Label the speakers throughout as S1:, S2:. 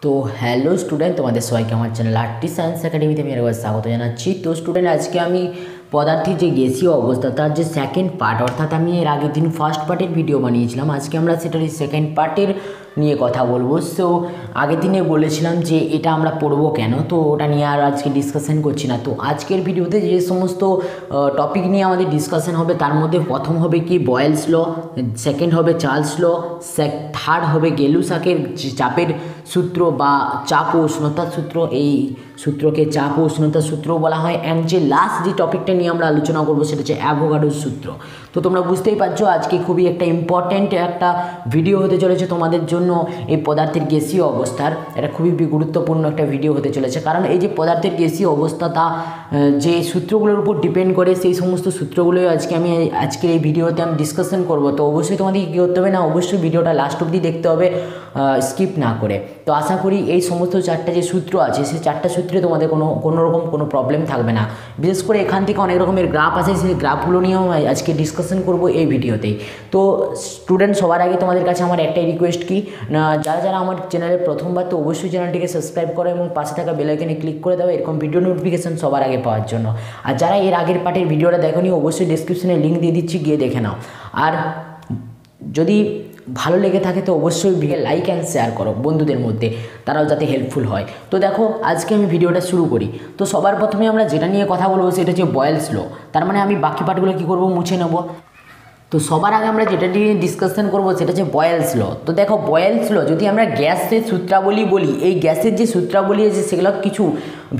S1: তো hello student, তোমাদের সবাইকে আমার চ্যানেল আর্টি সায়েন্স একাডেমিতে আমি একবার স্বাগত জানাচ্ছি। তো স্টুডেন্ট, আজকে আমি পদার্থের যে গ্যাসীয় অবস্থা তার যে সেকেন্ড পার্ট, অর্থাৎ আমি এর আগের দিন ফার্স্ট পার্টের ভিডিও বানিয়েছিলাম, আজকে আমরা সেটার সেকেন্ড পার্টের নিয়ে কথা বলবো। সো আগের দিনে বলেছিলাম যে এটা আমরা পড়বো কেন, তো ওটা নিয়ে আর আজকে ডিসকাশন করছি না। তো আজকের ভিডিওতে যে সমস্ত টপিক নিয়ে আমাদের ডিসকাশন হবে তার মধ্যে প্রথম হবে কি বয়েলস ল, সেকেন্ড হবে চার্লস ল, থার্ড হবে গেলুসাকের চাপের সূত্র বা চাপ ও উষ্ণতার সূত্র, এই সূত্রকে চাপ ও উষ্ণতার সূত্র বলা হয়। অ্যান্ড যে লাস্ট যে টপিকটা নিয়ে আমরা আলোচনা করবো সেটা হচ্ছে অ্যাভোগাড্রোর সূত্র। তো তোমরা বুঝতেই পারছো আজকে খুবই একটা ইম্পর্ট্যান্ট একটা ভিডিও হতে চলেছে তোমাদের জন্য। এই পদার্থের গ্যাসীয় অবস্থার এটা খুবই গুরুত্বপূর্ণ একটা ভিডিও হতে চলেছে, কারণ এই যে পদার্থের গ্যাসীয় অবস্থা তা যে সূত্রগুলোর উপর ডিপেন্ড করে, সেই সমস্ত সূত্রগুলোই আজকের এই ভিডিওতে আমি ডিসকাশন করব। তো অবশ্যই তোমাদেরকে কী করতে হবে না, অবশ্যই ভিডিওটা লাস্ট অবধি দেখতে হবে, স্কিপ না করে। তো আশা করি এই সমস্ত চারটা যে সূত্র আছে সেই চারটা সূত্রে তোমাদের কোনো রকম কোনো প্রবলেম থাকবে না। বিশেষ করে এখান থেকে অনেক রকমের গ্রাফ আছে, সেই গ্রাফগুলো নিয়েও আজকে ডিসকাশন করব এই ভিডিওতেই। তো স্টুডেন্ট, সবার আগে তোমাদের কাছে আমার একটাই রিকোয়েস্ট কি না, যারা আমার চ্যানেলে প্রথমবার, তো অবশ্যই চ্যানেলটিকে সাবস্ক্রাইব করো এবং পাশে থাকা বেল আইকনে ক্লিক করে দাও এরকম ভিডিও নোটিফিকেশন সবার আগে পাওয়ার জন্য। আর যারা এর আগের পার্টের ভিডিওটা দেখোনি, অবশ্যই ডেসক্রিপশনে লিঙ্ক দিয়ে দিচ্ছি, গিয়ে দেখে নাও। আর যদি ভালো লেগে থাকে তো অবশ্যই লাইক অ্যান্ড শেয়ার করো বন্ধুদের মধ্যে, তারাও যাতে হেল্পফুল হয়। তো দেখো, আজকে আমি ভিডিওটা শুরু করি। তো সবার প্রথমে আমরা যেটা নিয়ে কথা বলবো সেটা হচ্ছে বয়েলস ল। তার মানে আমি বাকি পার্টগুলো কী করবো, মুছে নেবো। তো সবার আগে আমরা যেটা নিয়ে ডিসকাশন করবো সেটা হচ্ছে বয়েলস ল। তো দেখো, বয়েলস ল যদি আমরা গ্যাসের সূত্রাবলী বলি, এই গ্যাসের যে সূত্রাবলী আছে সেগুলো কিছু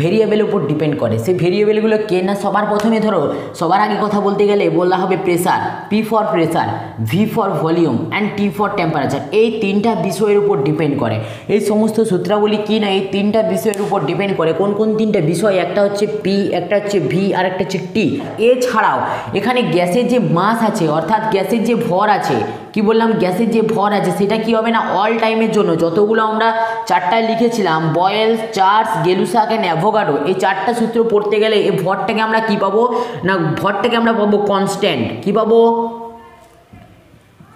S1: ভেরিয়েবলের উপর ডিপেন্ড করে। সেই ভেরিয়েবলগুলো কে না, সবার প্রথমে ধরো, সবার আগে কথা বলতে গেলে বলা হবে pressure, P for pressure, V for volume and T for temperature. এই তিনটা বিষয়ের উপর ডিপেন্ড করে এই সমস্ত সূত্রাবলী কি না, এই তিনটা বিষয়ের উপর ডিপেন্ড করে। কোন কোন তিনটা বিষয়? একটা হচ্ছে পি, একটা হচ্ছে ভি আর একটা হচ্ছে টি। এছাড়াও এখানে গ্যাসের যে মাস আছে, অর্থাৎ গ্যাসের যে ভর আছে, কি বললাম, গ্যাসের যে ভর আছে সেটা কি হবে না, অল টাইমের জন্য যতগুলো আমরা চারটায় লিখেছিলাম, বয়েলস, চার্লস, গেলুসাক অ্যান্ড অ্যাভোগাড্রো, এই চারটা সূত্র পড়তে গেলে এই ভরটাকে আমরা কি পাবো না, ভরটাকে আমরা পাবো কনস্ট্যান্ট। কি পাবো?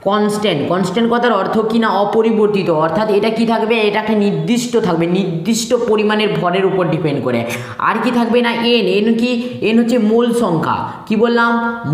S1: কনস্ট্যান্ট। কনস্ট্যান্ট কথার অর্থ কি না, অপরিবর্তিত। অর্থাৎ এটা কি থাকবে, এটা একটা নির্দিষ্ট থাকবে, নির্দিষ্ট পরিমাণের ভরের উপর ডিপেন্ড করে। আর কি থাকবে না, এন কি, এন হচ্ছে মোল সংখ্যা। কি বললাম,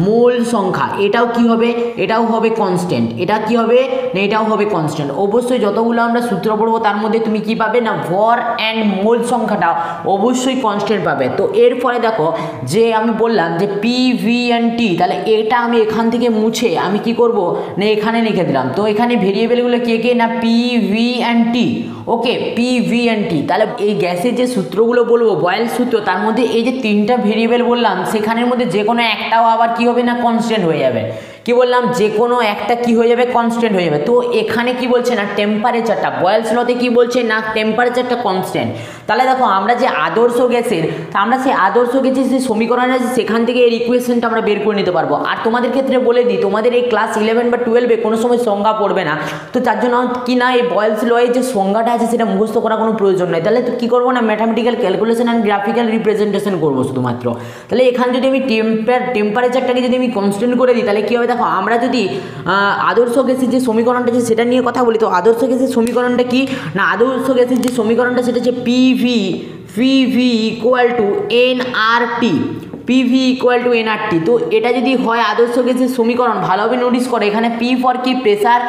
S1: মোল সংখ্যা। এটাও কি হবে, এটাও হবে কনস্ট্যান্ট। এটা কি হবে না, এটাও হবে কনস্ট্যান্ট। অবশ্যই যতগুলো আমরা সূত্র পড়বো তার মধ্যে তুমি কি পাবে না, ভর অ্যান্ড মোল সংখ্যাটা অবশ্যই কনস্ট্যান্ট পাবে। তো এর ফলে দেখো যে আমি বললাম যে পি, ভি অ্যান্ড টি, তাহলে এটা আমি এখান থেকে মুছে আমি কি করব না, এখানে লিখে দিলাম। তো এখানে ভেরিয়েবলগুলো কে কে না, P, V and T. Okay, P, V and T. তাহলে এই গ্যাসের যে সূত্রগুলো বলবো, বয়েলস সূত্র, তার মধ্যে এই যে তিনটা ভেরিয়েবল বললাম, সেখানের মধ্যে যে কোনো একটাও আবার কি হবে না, কনস্ট্যান্ট হয়ে যাবে। কি বললাম, যে কোনো একটা কি হয়ে যাবে, কনস্ট্যান্ট হয়ে যাবে। তো এখানে কি বলছে না, টেম্পারেচারটা, বয়েলস লতে কি বলছে না, টেম্পারেচারটা কনস্ট্যান্ট। তাহলে দেখো, আমরা যে আদর্শ গ্যাসের, আমরা সেই আদর্শ গ্যাসের যে সমীকরণ আছে সেখান থেকে এর ইকুয়েশনটা আমরা বের করে নিতে পারবো। আর তোমাদের ক্ষেত্রে বলে দিই, তোমাদের এই ক্লাস 11 বা 12-এ কোনো সময় সংজ্ঞা পড়বে না, তো তার জন্য কি না, এই বয়েলস লয়ের যে সংজ্ঞাটা আছে সেটা মুখস্থ করার কোনো প্রয়োজন নেই। তাহলে কী করবো না, mathematical calculation and graphical representation করবো শুধুমাত্র। তাহলে এখানে যদি আমি টেম্পারেচারটাকে যদি আমি কনস্ট্যান্ট করে দিই, তাহলে কী হবে দেখো, আমরা যদি আদর্শ গ্যাসের যে সমীকরণটা আছে সেটা নিয়ে কথা বলি, তো আদর্শ গ্যাসের সমীকরণটা কি না, আদর্শ গ্যাসের যে সমীকরণটা সেটা হচ্ছে PV equal to nRT, PV equal to nRT. তো এটা যদি হয় আদর্শ গ্যাসের সমীকরণ, ভালোভাবে নোটিস করে, এখানে পি ফর কি প্রেসার,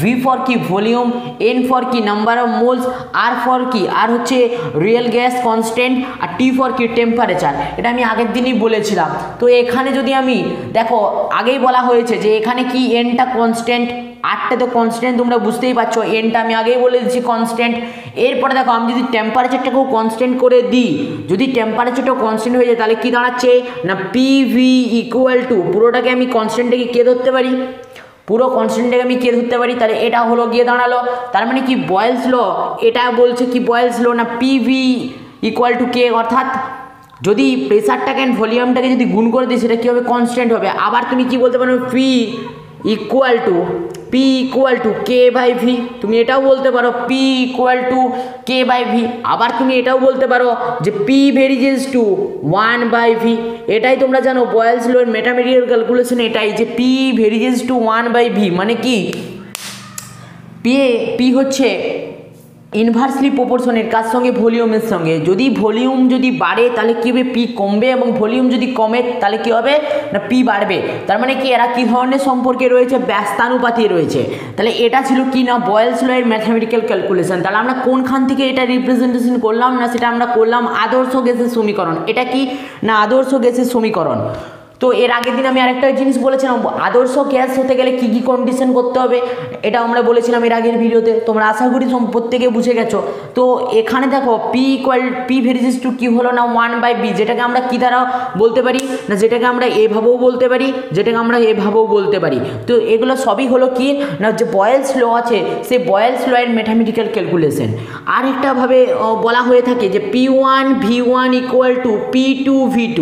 S1: ভি ফর কি ভলিউম, এন ফর কি number of moles, R for কি, আর হচ্ছে রিয়েল গ্যাস কনস্ট্যান্ট, আর টি ফর কি টেম্পারেচার। এটা আমি আগের দিনই বলেছিলাম। তো এখানে যদি আমি দেখো, আগেই বলা হয়েছে যে এখানে কি এনটা কনস্ট্যান্ট, আরটা তো কনস্ট্যান্ট, তোমরা বুঝতেই পারছো, এনটা আমি আগেই বলে দিচ্ছি কনস্ট্যান্ট। এরপরে দেখো, আমি যদি টেম্পারেচারটাকেও কনস্ট্যান্ট করে দিই, যদি টেম্পারেচারটাও কনস্ট্যান্ট হয়ে যায়, তাহলে কি দাঁড়াচ্ছে না, পিভি ইকুয়াল টু, পুরোটাকে আমি কনস্ট্যান্টটাকে কে ধরতে পারি, পুরো কনস্ট্যান্টটাকে আমি কে ধরতে পারি, তাহলে এটা হলো গিয়ে দাঁড়ালো। তার মানে কি, বয়েলস ল এটা বলছে কি, বয়েলস ল না, পিভি ইকুয়াল টু কে, অর্থাৎ যদি প্রেসারটাকে অ্যান্ড ভলিউমটাকে যদি গুণ করে দিই সেটা কী হবে, কনস্ট্যান্ট হবে। আবার তুমি কি বলতে পারো, P equal to K by V, তুমি এটাও বলতে পারো P equal to K by V. আবার তুমি এটাও বলতে পারো যে পি ভেরিজেস টু 1/v। এটাই তোমরা জানো বয়েলস ল এর ম্যাথমেটিক্যাল ক্যালকুলেশন এটাই, যে পি ভেরিজেস টু 1/v, মানে কি পি হচ্ছে ইনভার্সলি প্রপোর্শনের কার সঙ্গে, ভলিউমের সঙ্গে। যদি ভলিউম যদি বাড়ে তাহলে কী হবে, পি কমবে, এবং ভলিউম যদি কমে তাহলে কী হবে না পি বাড়বে। তার মানে কি এরা কী ধরনের সম্পর্কে রয়েছে, ব্যস্তানুপাতি রয়েছে। তাহলে এটা ছিল কি না বয়েলস ল এর ম্যাথমেটিক্যাল ক্যালকুলেশন। তাহলে আমরা কোনখান থেকে এটা রিপ্রেজেন্টেশন করলাম না, সেটা আমরা করলাম আদর্শ গ্যাসের সমীকরণ। এটা কি না আদর্শ গ্যাসের সমীকরণ। তো এর আগের দিন আমি আরেকটা জিনিস বলেছিলাম, আদর্শ গ্যাস হতে গেলে কী কী কন্ডিশন করতে হবে, এটা আমরা বলেছিলাম এর আগের ভিডিওতে, তোমরা আশা করি প্রত্যেকে বুঝে গেছো। তো এখানে দেখো পি ভেরিজেস টু কি হলো না 1/b, যেটাকে আমরা কী দ্বারা বলতে পারি না, যেটাকে আমরা এভাবেও বলতে পারি, যেটাকে আমরা এভাবেও বলতে পারি। তো এগুলো সবই হলো কি না যে বয়েলস ল আছে, সেই বয়েলস ল এর ম্যাথমেটিক্যাল ক্যালকুলেশন। আরেকটাভাবে বলা হয়ে থাকে যে P1 V1 equal to P2 V2,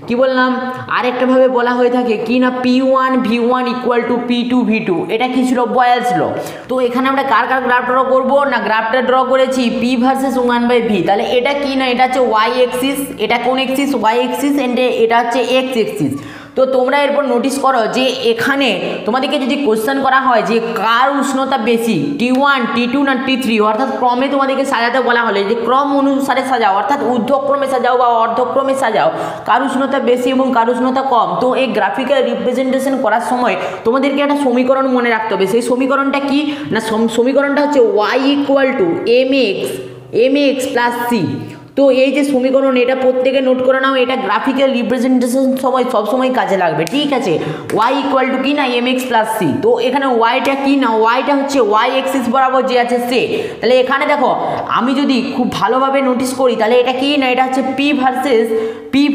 S1: কি বললাম, আরেকটাভাবে বলা হয়ে থাকে কি না P1 V1 equal to P2 V2, এটা কি ছিল বয়েলস ল। তো এখানে আমরা কার কার গ্রাফ ড্র করবো না, গ্রাফটা ড্র করেছি P ভার্সেস 1/v। তাহলে এটা কি না এটা হচ্ছে ওয়াই এক্সিস, এটা কোন এক্সিস ওয়াই এক্সিস, এন্ড এটা হচ্ছে এক্স এক্সিস। তো তোমরা এরপর নোটিস করো যে এখানে তোমাদেরকে যদি কোশ্চেন করা হয় যে কার উষ্ণতা বেশি, T1 T2 না T3, অর্থাৎ ক্রমে তোমাদেরকে সাজাতে বলা হলে যে ক্রম অনুসারে সাজাও, অর্থাৎ ঊর্ধ্বক্রমে সাজাও বা অর্ধক্রমে সাজাও, কার উষ্ণতা বেশি এবং কার উষ্ণতা কম। তো এই গ্রাফিক্যাল রিপ্রেজেন্টেশন করার সময় তোমাদেরকে একটা সমীকরণ মনে রাখতে হবে। সেই সমীকরণটা কি না, সমীকরণটা হচ্ছে y equal to mx plus C. তো এই যে সমীকরণ, এটা প্রত্যেকে নোট করে নাও, এটা গ্রাফিক্যাল রিপ্রেজেন্টেশন সময় সবসময় কাজে লাগবে, ঠিক আছে। y ইকুয়াল টু কি না mx প্লাস সি। তো এখানে ওয়াইটা কি না, ওয়াইটা হচ্ছে ওয়াই এক্সিস বরাবর যে আছে সে। তাহলে এখানে দেখো আমি যদি খুব ভালোভাবে নোটিস করি তাহলে এটা কি না এটা হচ্ছে পি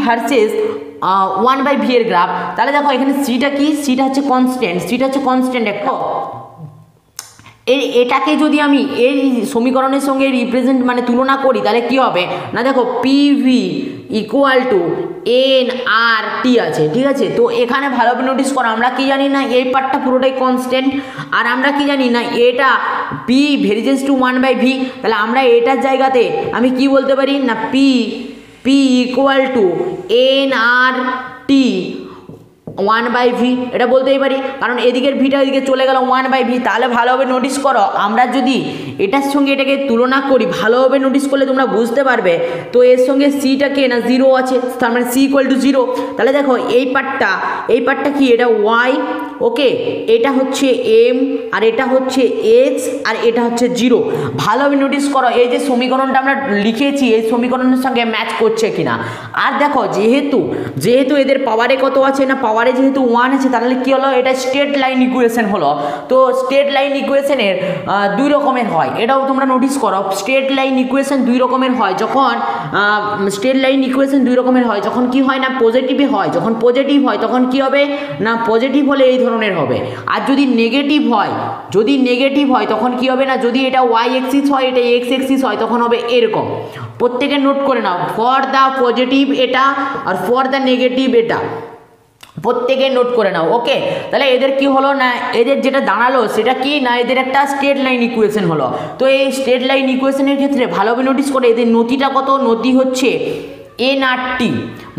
S1: ভার্সেস 1/v এর গ্রাফ। তাহলে দেখো এখানে সিটা কি, সিটা হচ্ছে কনস্ট্যান্ট একটা। এটাকে যদি আমি এই সমীকরণের সঙ্গে রিপ্রেজেন্ট মানে তুলনা করি তাহলে কি হবে না, দেখো PV equal to N R টি আছে, ঠিক আছে। তো এখানে ভালোভাবে নোটিস করো, আমরা কি জানি না এই পার্টটা পুরোটাই কনস্ট্যান্ট, আর আমরা কি জানি না এটা পি ভেরিজেস টু 1/v। তাহলে আমরা এটার জায়গাতে আমি কি বলতে পারি না P equal to N R T 1/v, এটা বলতেই পারি, কারণ এদিকের ভিটা এদিকে চলে গেল 1/v। তাহলে ভালোভাবে নোটিস করো, আমরা যদি এটার সঙ্গে এটাকে তুলনা করি, ভালোভাবে নোটিস করলে তোমরা বুঝতে পারবে। তো এর সঙ্গে সিটাকে না 0 আছে, তার মানে সি ইকুয়াল টু 0। তাহলে দেখো এই পার্টটা কি, এটা ওয়াই, ওকে, এটা হচ্ছে এম, আর এটা হচ্ছে এক্স, আর এটা হচ্ছে 0। ভালোভাবে নোটিস করো এই যে সমীকরণটা আমরা লিখেছি এই সমীকরণের সঙ্গে ম্যাচ করছে কিনা। আর দেখো যেহেতু এদের পাওয়ারে কত আছে না, পাওয়ারে যেহেতু 1 আছে, তাহলে কি হলো এটা স্ট্রেট লাইন ইকুয়েশন হলো। তো স্ট্রেট লাইন ইকুয়েশনের 2 রকমের হয়, এটাও তোমরা নোটিস করো। স্ট্রেট লাইন ইকুয়েশন 2 রকমের হয়, যখন যখন কি হয় না পজিটিভে হয়, যখন পজিটিভ হয় তখন কি হবে না পজিটিভ হলে এই ধরনের হবে। আর যদি নেগেটিভ হয় তখন কি হবে না, যদি এটা ওয়াই এক্সিস হয় এটা এক্স এক্সিস হয় তখন হবে এরকম। প্রত্যেকে নোট করে নাও, ফর দ্য পজিটিভ এটা আর ফর দ্য নেগেটিভ এটা, প্রত্যেকে নোট করে নাও, ওকে। তাহলে এদের কি হলো না, এদের যেটা দাঁড়ালো সেটা কি না এদের একটা স্ট্রেট লাইন ইকুয়েশন হলো। তো এই স্ট্রেট লাইন ইকুয়েশনের ক্ষেত্রে ভালোভাবে নোটিস করে এদের নতিটা কত, নতি হচ্ছে এন আর টি,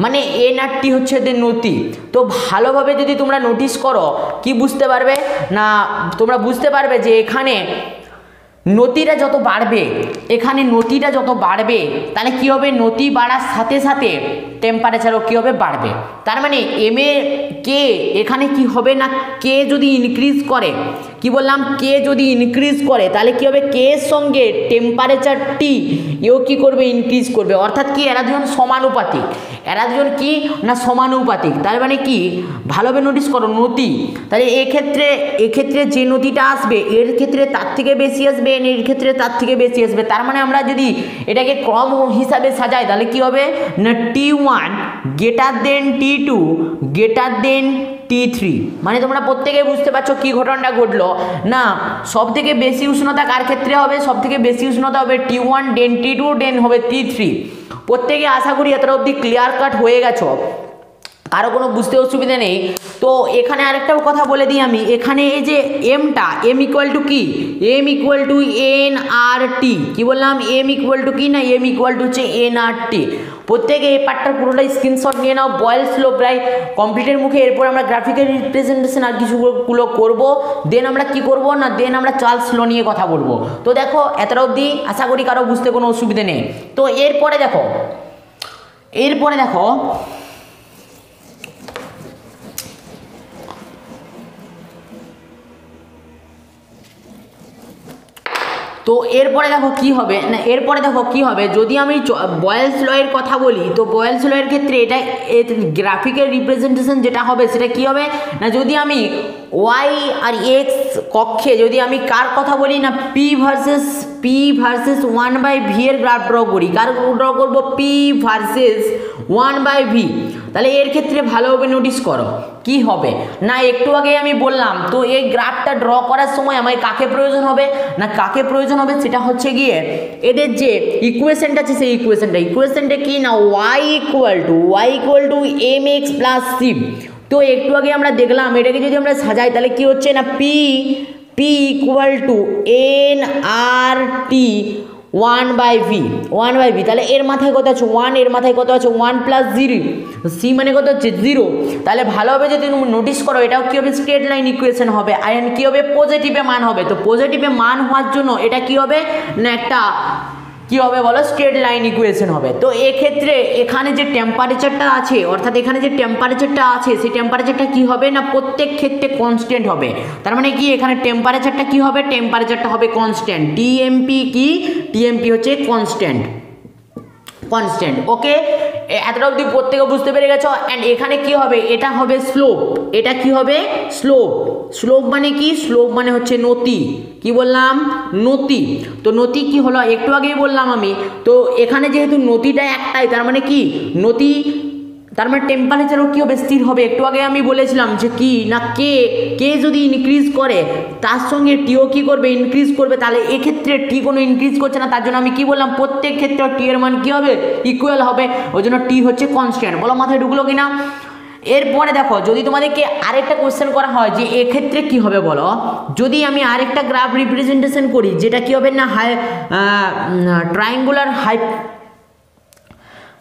S1: মানে এন আর টি হচ্ছে এদের নতি। তো ভালোভাবে যদি তোমরা নোটিস করো কি বুঝতে পারবে না, তোমরা বুঝতে পারবে যে এখানে নতিটা যত বাড়বে তাহলে কি হবে, নতি বাড়ার সাথে সাথে টেম্পারেচারও কি হবে বাড়বে। তার মানে এম এ কে এখানে কি হবে না, কে যদি ইনক্রিজ করে, কি বললাম কে যদি ইনক্রিজ করে তাহলে কি হবে, কে এর সঙ্গে টেম্পারেচার টি এও কি করবে ইনক্রিজ করবে, অর্থাৎ কি এরা দুজন সমানুপাতিক, তার মানে কি ভালোভাবে নোটিস করো নতি। তাহলে এক্ষেত্রে যে নতিটা আসবে এর ক্ষেত্রে তার থেকে বেশি আসবে, এর ক্ষেত্রে তার থেকে বেশি আসবে। তার মানে আমরা যদি এটাকে ক্রম হিসাবে সাজাই তাহলে কি হবে না T1 greater than T2 greater than T3। মানে তোমরা প্রত্যেকে বুঝতে পারছো কি ঘটনাটা ঘটলো না, সব থেকে বেশি উষ্ণতা কার ক্ষেত্রে হবে, সব থেকে বেশি উষ্ণতা হবে T1 দেন T2 দেন হবে T3। প্রত্যেকে আশা করি এতটা অবধি ক্লিয়ার কাট হয়ে গেছো। কারো কোনো বুঝতে অসুবিধা নেই। তো এখানে আরেকটাও কথা বলে দিই আমি, এখানে এই যে এমটা, এম ইকুয়াল টু কি, M equal to N R টি, কী বললাম, এম ইকুয়াল টু কি না, এম ইকুয়াল টু হচ্ছে এন আর টি। প্রত্যেকে এই পার্টটার পুরোটাই স্ক্রিনশট নিয়ে নাও। বয়েলস ল প্রায় কমপ্লিটের মুখে এরপর আমরা গ্রাফিক্যাল রিপ্রেজেন্টেশন আর কিছুগুলো করব, দেন আমরা কি করব না, দেন আমরা চার্লস ল নিয়ে কথা বলবো। তো দেখো এতটা অবধি আশা করি কারো বুঝতে কোনো অসুবিধা নেই। তো এরপরে দেখো তো এরপরে দেখো কি হবে না, এরপরে দেখো কি হবে যদি আমি বয়েলস ল এর কথা বলি। তো বয়েলস ল এর ক্ষেত্রে এটা গ্রাফিক্যাল রিপ্রেজেন্টেশন যেটা হবে সেটা কি হবে না, যদি আমি ওয়াই আর এক্স কক্ষে যদি আমি কার কথা বলি না, পি ভার্সেস 1/v এর গ্রাফ ড্র করি, কার ড্র করবো, পি ভার্সেস 1/v, তাহলে এর ক্ষেত্রে ভালোভাবে নোটিস করো কি হবে না, একটু আগে আমি বললাম। তো এই গ্রাফটা ড্র করার সময় আমার কাকে প্রয়োজন হবে না, কাকে প্রয়োজন হবে সেটা হচ্ছে গিয়ে এদের যে ইকুয়েশনটা আছে সেই ইকুয়েশনটা কি না, y equal to mx plus c। তো একটু আগে আমরা দেখলাম এটাকে যদি আমরা সাজাই তাহলে কি হচ্ছে না, p equal to N R T 1/v, তাহলে এর মাথায় কত আছে 1, এর মাথায় কত আছে 1 প্লাস 0, c মানে কত হচ্ছে 0। তাহলে ভালোভাবে যদি তুমি নোটিস করো এটাও কি হবে, স্ট্রেট লাইন ইকুয়েশন হবে, আর কি হবে, পজিটিভে মান হবে। তো পজিটিভে মান হওয়ার জন্য এটা কি হবে না, একটা কি হবে বলো, স্ট্রেট লাইন ইকুয়েশন হবে। তো এক্ষেত্রে এখানে যে টেম্পারেচারটা আছে, অর্থাৎ এখানে যে টেম্পারেচারটা আছে সেই টেম্পারেচারটা কি হবে না, প্রত্যেক ক্ষেত্রে কনস্ট্যান্ট হবে। তার মানে কি এখানে টেম্পারেচারটা কি হবে, টেম্পারেচারটা হবে কনস্ট্যান্ট, টিএমপি কি, টিএমপি হচ্ছে কনস্ট্যান্ট। ওকে, এতটা অবধি প্রত্যেকে বুঝতে পেরে গেছো। অ্যান্ড এখানে কি হবে, এটা হবে স্লোপ, এটা কি হবে স্লোপ মানে কি, স্লোপ মানে হচ্ছে নতি, কি বললাম, নতি। তো নতি কি হলো একটু আগেই বললাম আমি। তো এখানে যেহেতু নতিটা একটাই, তার মানে কি নতি, তার মানে টেম্পারেচারও কী হবে, স্থির হবে। একটু আগে আমি বলেছিলাম যে কি না, কে যদি ইনক্রিজ করে তার সঙ্গে টিও কি করবে, ইনক্রিজ করবে। তাহলে এক্ষেত্রে টি কোনো ইনক্রিজ করছে না, তার জন্য আমি কি বললাম, প্রত্যেক ক্ষেত্রে টি এর মান কি হবে, ইকুয়াল হবে, ওই জন্য টি হচ্ছে কনস্ট্যান্ট। বলো মাথায় ঢুকলো কিনা। এরপরে দেখো যদি তোমাদেরকে আরেকটা কোশ্চেন করা হয় যে এক্ষেত্রে কি হবে বলো, যদি আমি আরেকটা গ্রাফ রিপ্রেজেন্টেশন করি যেটা কি হবে না,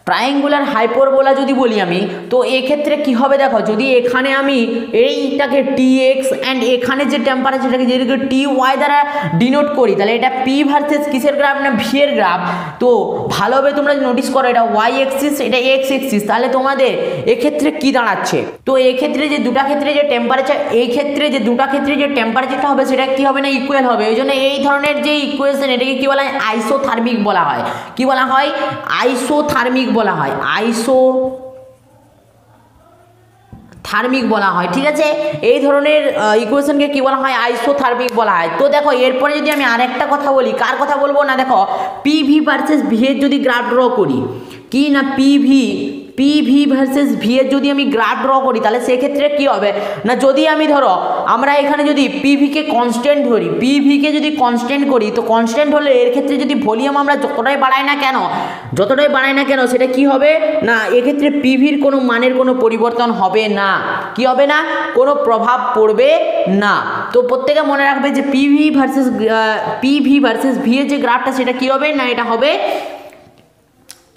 S1: ট্রায়াঙ্গুলার হাইপারবোলা যদি বলি আমি, তো এক্ষেত্রে কি হবে দেখো, যদি এখানে আমি এইটাকে টিএক্স অ্যান্ড এখানে যে টেম্পারেচারটাকে যেটাকে টি ওয়াই দ্বারা ডিনোট করি, তাহলে এটা পি ভার্সেস কিসের গ্রাফ না, ভি এর গ্রাফ। তো ভালোভাবে তোমরা নোটিস করো এটা ওয়াই এক্সিস, এটা এক্স এক্সিস, তাহলে তোমাদের এক্ষেত্রে কি দাঁড়াচ্ছে। তো এক্ষেত্রে যে দুটা ক্ষেত্রে যে টেম্পারেচার, এই ক্ষেত্রে যে দুটা ক্ষেত্রে যে টেম্পারেচারটা হবে সেটা কি হবে না, ইকুয়াল হবে। ওই জন্য এই ধরনের যে ইকুয়েশন এটাকে কি বলা হয়, আইসোথার্মিক বলা হয়। কি বলা হয়, আইসোথার্মিক বলা হয়, আইসোথার্মিক বলা হয়। ঠিক আছে, এই ধরনের ইকুয়েশনকে কি বলা হয়, আইসোথার্মিক বলা হয়। তো দেখো এরপরে যদি আমি আরেকটা কথা বলি, কার কথা বলবো না, দেখো পিভি ভার্সেস ভি এর যদি গ্রাফ ড্র করি, কি না পিভি ভার্সেস ভি এর যদি আমি গ্রাফ ড্র করি, তাহলে সেক্ষেত্রে কি হবে না, যদি আমি ধরো আমরা এখানে যদি পিভিকে কনস্ট্যান্ট ধরি, পিভিকে যদি কনস্ট্যান্ট করি, তো কনস্ট্যান্ট হলে এর ক্ষেত্রে যদি ভলিউম আমরা যতটাই বাড়াই না কেন সেটা কি হবে না, এক্ষেত্রে পিভির কোনো মানের কোনো পরিবর্তন হবে না। কি হবে না, কোনো প্রভাব পড়বে না। তো প্রত্যেকে মনে রাখবে যে পিভি ভার্সেস ভি এর যে গ্রাফটা সেটা কি হবে না, এটা হবে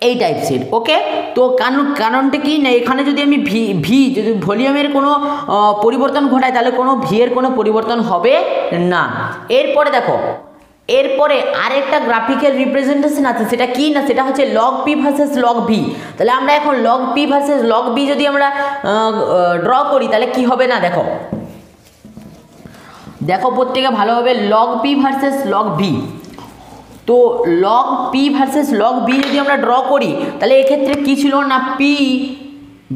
S1: এই টাইপ সেট। ওকে, তো কারণটা কি না, এখানে যদি আমি ভি যদি ভলিউমের কোনো পরিবর্তন ঘটাই তাহলে কোনো ভি এর কোনো পরিবর্তন হবে না। এরপরে দেখো, এরপরে আরেকটা গ্রাফিক্যাল রিপ্রেজেন্টেশন আছে, সেটা কি না, সেটা হচ্ছে log P versus log V. তাহলে আমরা এখন log P versus log V যদি আমরা ড্র করি তাহলে কি হবে না, দেখো প্রত্যেকে ভালোভাবে log P versus log V. তো log P versus log V যদি আমরা ড্র করি তাহলে এক্ষেত্রে কী ছিল না, P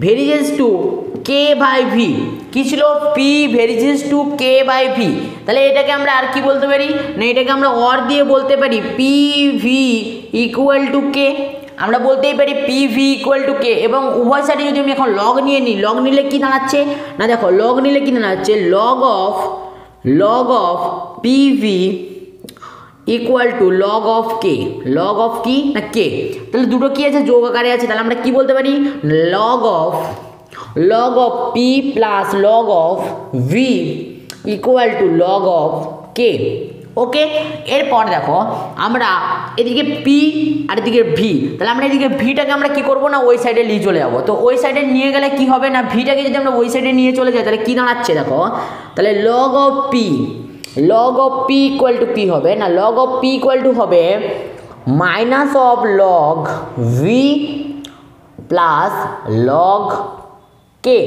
S1: varies to K by V, কী ছিল, P varies to K by V. তাহলে এটাকে আমরা আর কি বলতে পারি না, এটাকে আমরা অর দিয়ে বলতে পারি পি ভি ইকুয়াল টু কে, আমরা বলতেই পারি পি ভি ইকুয়াল টু কে। এবং উভয় সাইডে যদি আমি এখন লগ নিয়ে নিই, লগ নিলে কি দাঁড়াচ্ছে না, দেখো লগ নিলে কি দাঁড়াচ্ছে, log of P V equal to log of K, log of কি না কে। তাহলে দুটো কি আছে, যোগ আকারে আছে, তাহলে আমরা কি বলতে পারি, log of log of P plus log of V equal to log of K. Okay, এরপর দেখো আমরা এদিকে পি আর এদিকে ভি, তাহলে আমরা এদিকে ভিটাকে আমরা কি করব না ওই সাইডে নিয়ে চলে যাবো। তো ওই সাইডে নিয়ে গেলে কি হবে না, ভিটাকে যদি আমরা ওই সাইডে নিয়ে চলে যাই তাহলে কি দাঁড়াচ্ছে দেখো, তাহলে log of P equal to কি হবে না, log of P equal to হবে minus of log V plus log K.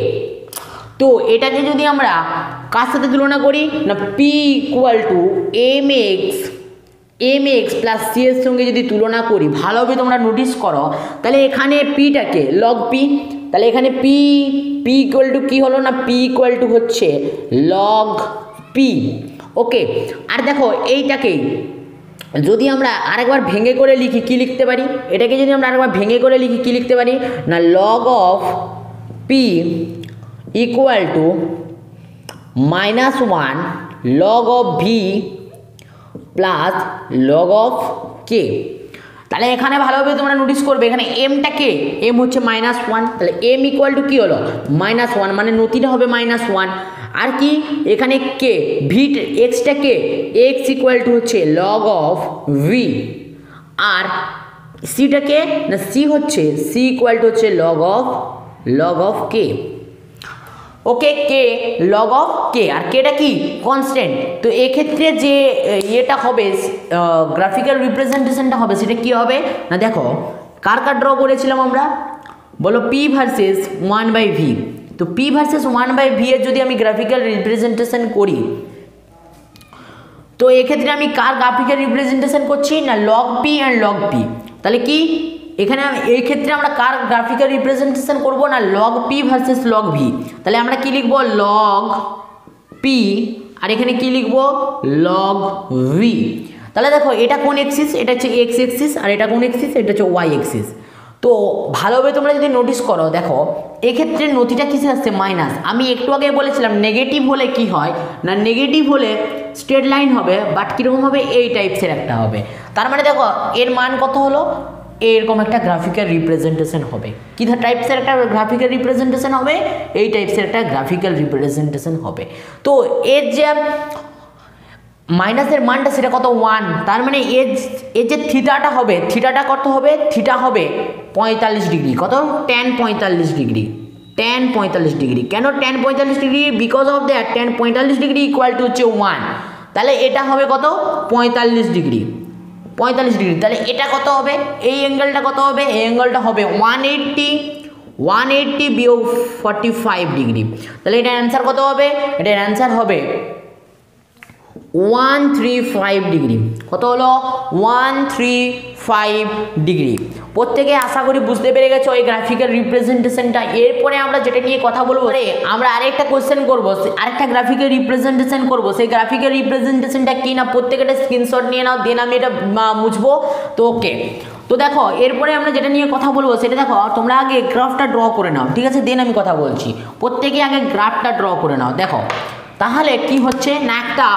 S1: তো এটাকে যদি আমরা কার সাথে তুলনা করি না, P equal to M X plus C এর সঙ্গে যদি তুলনা করি, ভালোভাবে তোমরা নোটিস করো, তাহলে এখানে পিটাকে লগ পি, তাহলে এখানে পি ইকুয়াল টু কী হলো না, পি ইকুয়াল টু হচ্ছে লগ পি। ওকে, আর দেখো এইটাকেই যদি আমরা আরেকবার ভেঙে করে লিখি কি লিখতে পারি, এটাকে যদি আমরা আরেকবার ভেঙে করে লিখি কি লিখতে পারি না, log of P equal to -1 log of V plus log of K. তাহলে এখানে ভালোভাবে তোমরা নোটিস করবে, এখানে এমটা কে, এম হচ্ছে -1, তাহলে এম ইকুয়াল টু কী হলো -1, মানে নতিটা হবে -1। আর কি এখানে কে, ভি এক্সটা কে, এক্স ইকুয়াল টু হচ্ছে লগ অফ ভি, আর সিটা কে না, সি হচ্ছে সি ইকুয়াল টু হচ্ছে log of K. Okay, K log of K, আর কেটা কি কনস্ট্যান্ট। তো এক্ষেত্রে যে ইয়েটা হবে গ্রাফিক্যাল রিপ্রেজেন্টেশনটা হবে সেটা কি হবে না, দেখো কার ড্র করেছিলাম আমরা, বলো পি ভার্সেস 1/v। তো পি ভার্সেস 1/v এর যদি আমি গ্রাফিক্যাল রিপ্রেজেন্টেশন করি, তো এক্ষেত্রে আমি কার গ্রাফিক্যাল রিপ্রেজেন্টেশন করছি না, log P and log P. তাহলে কি এখানে এই ক্ষেত্রে আমরা কার গ্রাফিক্যাল রিপ্রেজেন্টেশন করব না, log P versus log V. তাহলে আমরা কি লিখব, লগ পি, আর এখানে কি লিখব লগ ভি। তাহলে দেখো এটা কোন এক্সিস, এটা হচ্ছে এক্স এক্সিস, আর এটা কোন এক্সিস, এটা হচ্ছে ওয়াই এক্সিস। তো ভালোভাবে তোমরা যদি নোটিস করো, দেখো এক্ষেত্রে নতিটা কিসে আসছে মাইনাস। আমি একটু আগে বলেছিলাম নেগেটিভ হলে কি হয় না, নেগেটিভ হলে স্ট্রেট লাইন হবে, বাট কীরকম হবে, এই টাইপসের একটা হবে। তার মানে দেখো এর মান কত হলো, এরকম একটা গ্রাফিক্যাল রিপ্রেজেন্টেশন হবে। কী টাইপসের একটা গ্রাফিক্যাল রিপ্রেজেন্টেশন হবে, এই টাইপসের একটা গ্রাফিক্যাল রিপ্রেজেন্টেশন হবে। তো এর যে মাইনাসের মানটা সেটা কত 1, তার মানে এর যে থিটাটা হবে, থিটাটা কত হবে, থিটা হবে 45 ডিগ্রি, কত tan 45 ডিগ্রি, tan 45 ডিগ্রি। কেন tan 45 degree, because of that tan 45 degree equal to হচ্ছে 1, তাহলে এটা হবে কত 45 ডিগ্রি, 45 ডিগ্রি। তাহলে এটা কত হবে, এই অ্যাঙ্গেলটা কত হবে, এই অ্যাঙ্গেলটা হবে 180 বিয়োগ 45 ডিগ্রি। তাহলে এটার অ্যান্সার কত হবে, এটার অ্যান্সার হবে 135 ডিগ্রি। কত হলো 135 ডিগ্রি। প্রত্যেকে আশা করি বুঝতে পেরে গেছো এই গ্রাফিক্যাল রিপ্রেজেন্টেশনটা। এরপরে আমরা যেটা নিয়ে কথা বলবো, আমরা আরেকটা কোশ্চেন করবো, আরেকটা গ্রাফিক্যাল রিপ্রেজেন্টেশন করবো। সেই গ্রাফিক্যাল রিপ্রেজেন্টেশনটা কি না, প্রত্যেকটা স্ক্রিনশট নিয়ে নাও, দেন আমি এটা মুছবো। তো ওকে, তো দেখো এরপরে আমরা যেটা নিয়ে কথা বলবো সেটা দেখো, তোমরা আগে গ্রাফটা ড্র করে নাও, ঠিক আছে, দেন আমি কথা বলছি। প্রত্যেকে আগে গ্রাফটা ড্র করে নাও। দেখো তাহলে কি হচ্ছে না, একটা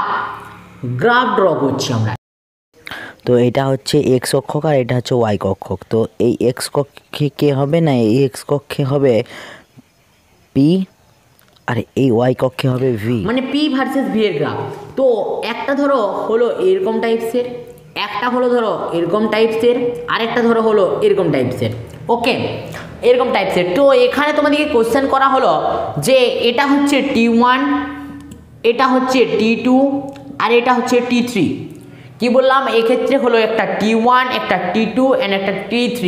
S1: গ্রাফ ড্র করছি আমরা।
S2: তো এটা হচ্ছে এক্স অক্ষক আর এটা হচ্ছে ওয়াই অক্ষক। তো এই এক্স কক্ষে কে হবে না, এই এক্স কক্ষে হবে পি, আর এই ওয়াই কক্ষে হবে ভি,
S1: মানে পি ভার্সেস ভি এর গ্রাফ। তো একটা ধরো হলো এরকম টাইপসের, একটা হলো ধরো এরকম টাইপসের, আরেকটা ধরো হলো এরকম টাইপসের। ওকে, এরকম টাইপসের। তো এখানে তোমাদেরকে কোশ্চেন করা হলো যে এটা হচ্ছে T1, এটা হচ্ছে T2, আর এটা হচ্ছে T3। কি বললাম, এক্ষেত্রে হলো একটা T1, একটা T2 অ্যান্ড একটা T3।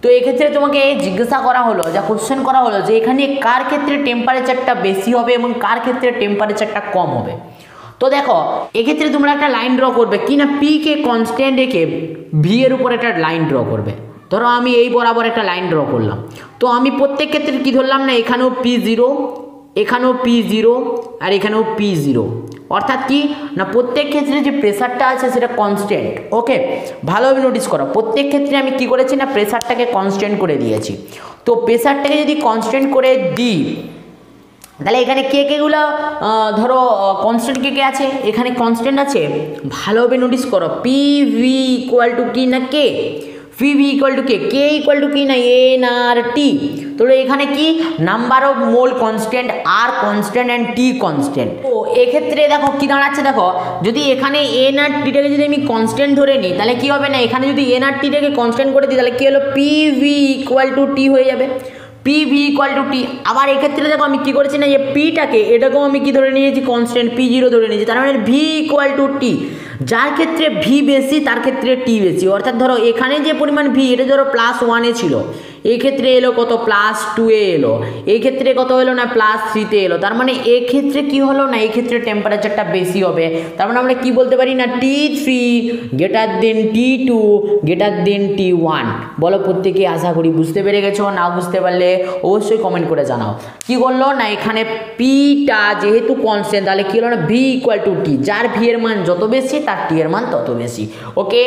S1: তো এক্ষেত্রে তোমাকে জিজ্ঞাসা করা হলো, যা কোশ্চেন করা হলো যে এখানে কার ক্ষেত্রে টেম্পারেচারটা বেশি হবে এবং কার ক্ষেত্রে টেম্পারেচারটা কম হবে। তো দেখো এক্ষেত্রে তোমরা একটা লাইন ড্র করবে কি না, পি কে কনস্ট্যান্ট রেখে ভি এর উপর একটা লাইন ড্র করবে। ধরো আমি এই বরাবর একটা লাইন ড্র করলাম। তো আমি প্রত্যেক ক্ষেত্রে কি ধরলাম না, এখানেও P0, এখানেও P0, আর এখানেও P0। অর্থাৎ কি না, প্রত্যেক ক্ষেত্রে যে প্রেসারটা আছে সেটা কনস্ট্যান্ট। ওকে, ভালোভাবে নোটিস করো, প্রত্যেক ক্ষেত্রে আমি কি করেছি না, প্রেসারটাকে কনস্ট্যান্ট করে দিয়েছি। তো প্রেসারটাকে যদি কনস্ট্যান্ট করে দিই, তাহলে এখানে কে কেগুলো ধরো কনস্ট্যান্ট কে কে আছে, এখানে কনস্ট্যান্ট আছে। ভালোভাবে নোটিস করো, পি ভি ইকুয়াল টু কি না K, P V equal to K equal to কি না এন আর টি। তাহলে এখানে কি নাম্বার অফ মোল কনস্ট্যান্ট, আর কনস্ট্যান্ট অ্যান্ড টি কনস্ট্যান্ট। তো এক্ষেত্রে দেখো কি দাঁড়াচ্ছে, দেখো যদি এখানে এন আর টিটাকে যদি আমি কনস্ট্যান্ট ধরে নিই তাহলে কি হবে না, এখানে যদি এন আর টিটাকে কনস্ট্যান্ট করে দিই তাহলে কি হলো পি ভি ইকুয়াল টু টি হয়ে যাবে, পি ভি ইকুয়াল টু টি। আবার এক্ষেত্রে দেখো আমি কি করেছি না, যে পিটাকে এটাকেও আমি কি ধরে নিয়েছি কনস্ট্যান্ট পি জিরো ধরে নিয়েছি, তার মানে ভি ইকুয়াল টু টি। যার ক্ষেত্রে ভি বেশি তার ক্ষেত্রে টি বেশি, অর্থাৎ ধরো এখানে যে পরিমাণ ভি এটা ধরো +1-এ ছিল, এই ক্ষেত্রে এলো কত +2-এ এলো, এই ক্ষেত্রে কত হলো না +3-তে এলো, তার মানে এক্ষেত্রে কি হলো না, এই ক্ষেত্রে টেম্পারেচারটা বেশি হবে। তার মানে আমরা কি বলতে পারি না T3 greater than T2 greater than T1। বলো প্রত্যেকে, আশা করি বুঝতে পেরে গেছো, না বুঝতে পারলে অবশ্যই কমেন্ট করে জানাও। কি করলো না, এখানে পিটা যেহেতু কনস্ট্যান্ট তাহলে কি হলো না ভি ইকুয়াল টু টি, যার ভি এর মান যত বেশি তার টি এর মান তত বেশি। ওকে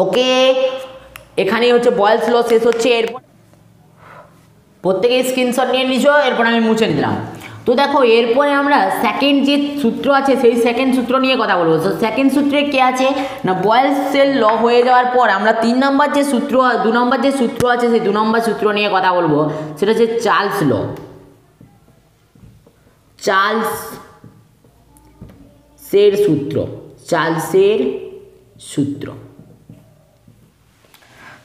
S1: ওকে, এখানেই হচ্ছে বয়েলস ল শেষ হচ্ছে। এরপর প্রত্যেকে স্ক্রিনশট নিয়ে নিছো, এরপর আমি মুছে নিলাম। তো দেখো এরপরে আমরা সেকেন্ড যে সূত্র আছে সেই সেকেন্ড সূত্র নিয়ে কথা বলবো। তো সেকেন্ড সূত্রে কে আছে না, বয়েলসের ল হয়ে যাওয়ার পর আমরা 3 নম্বর যে সূত্র 2 নম্বর যে সূত্র আছে সেই 2 নম্বর সূত্র নিয়ে কথা বলবো, সেটা হচ্ছে চার্লস ল, চার্লসের সূত্র, চার্লসের সূত্র।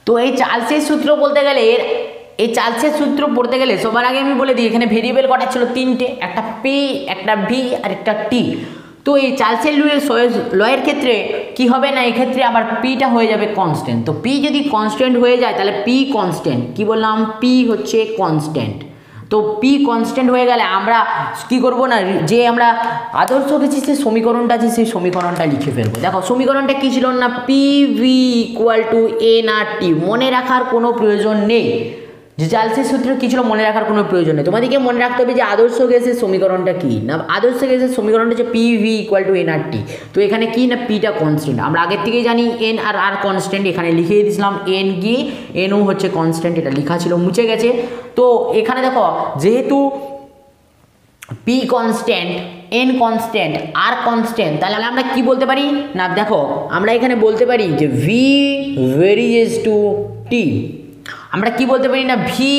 S1: তো এই চার্লসের সূত্র বলতে গেলে এই চার্লসের সূত্র পড়তে গেলে সবার আগে আমি বলে দিই এখানে ভেরিয়েবল কটা ছিল, 3টে, একটা পি, একটা ভি আর একটা টি। তো এই চার্লসের লয়ের ক্ষেত্রে কি হবে না, এক্ষেত্রে আবার পিটা হয়ে যাবে কনস্ট্যান্ট। তো পি যদি কনস্ট্যান্ট হয়ে যায় তাহলে পি কনস্ট্যান্ট, কি বললাম পি হচ্ছে কনস্ট্যান্ট। তো পি কনস্ট্যান্ট হয়ে গেলে আমরা কি করব না, যে আমরা আদর্শ গেছি যে সমীকরণটা আছে সেই সমীকরণটা লিখে ফেলবো। দেখো সমীকরণটা কি ছিল না, P V equal to N R T. মনে রাখার কোনো প্রয়োজন নেই যে চার্লসের সূত্র কি ছিল, মনে রাখার কোনো প্রয়োজন নেই। তোমাদেরকে মনে রাখতে হবে যে আদর্শ গ্যাসের সমীকরণটা কি না, আদর্শ গ্যাসের সমীকরণটা হচ্ছে P V equal to N R T. তো এখানে কি না পিটা কনস্ট্যান্ট, আমরা আগের থেকেই জানি এন আর আর কনস্ট্যান্ট, এখানে লিখিয়ে দিয়েছিলাম এন কি এনও হচ্ছে কনস্ট্যান্ট, এটা লেখা ছিল মুছে গেছে। তো এখানে দেখো যেহেতু পি কনস্ট্যান্ট, এন কনস্ট্যান্ট, আর কনস্ট্যান্ট, তাহলে আমরা কি বলতে পারি না, দেখো আমরা এখানে বলতে পারি যে ভি ভেরিয়েজ টু টি। আমরা কি বলতে পারি না, ভি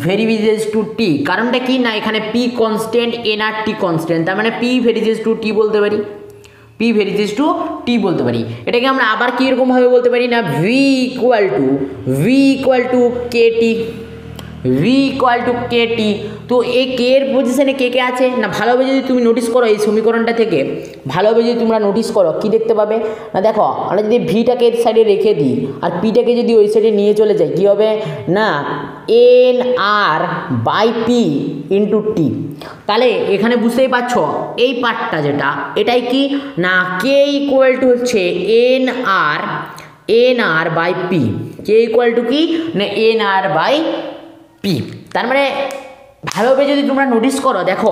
S1: ভেরিয়েজ টু টি। কারণটা কি না, এখানে পি কনস্ট্যান্ট এন আর টি কনস্ট্যান্ট, তার মানে পি ভেরিয়েজ টু টি বলতে পারি, পি ভেরিয়েজ টু টি বলতে পারি। এটাকে আমরা আবার কীরকমভাবে বলতে পারি না, V equal to K T, V equal to K T. তো এই কে এর পজিশনে কে কে আছে না, ভালোভাবে যদি তুমি নোটিস করো এই সমীকরণটা থেকে, ভালোভাবে যদি তোমরা নোটিস করো কি দেখতে পাবে না, দেখো আমরা যদি ভিটাকে এর সাইডে রেখে দিই আর পিটাকে যদি ওই সাইডে নিয়ে চলে যাই কি হবে না, N R by P into T. তাহলে এখানে বুঝতেই পারছো এই পার্টটা যেটা, এটাই কি না কে ইকুয়াল টু হচ্ছে N R by P, K equal to কি না এন আর বাই পি। তার মানে ভালোভাবে যদি তোমরা নোটিস করো দেখো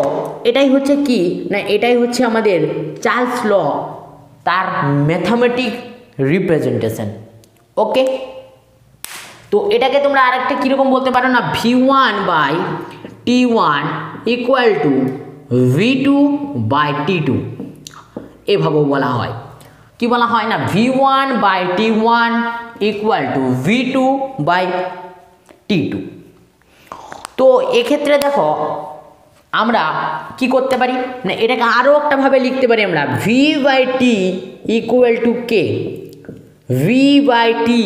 S1: এটাই হচ্ছে কি না, এটাই হচ্ছে আমাদের চার্লস ল, তার ম্যাথমেটিক রিপ্রেজেন্টেশন। ওকে, তো এটাকে তোমরা আরেকটা কীরকম বলতে পারো না, V1 by T1 equal to V2 by T2, এভাবেও বলা হয়। কি বলা হয় না, V1 by T1 equal to V2 by T2। তো এক্ষেত্রে দেখো আমরা কি করতে পারি না, এটাকে আরও একটা ভাবে লিখতে পারি আমরা, V by T equal to K, V by T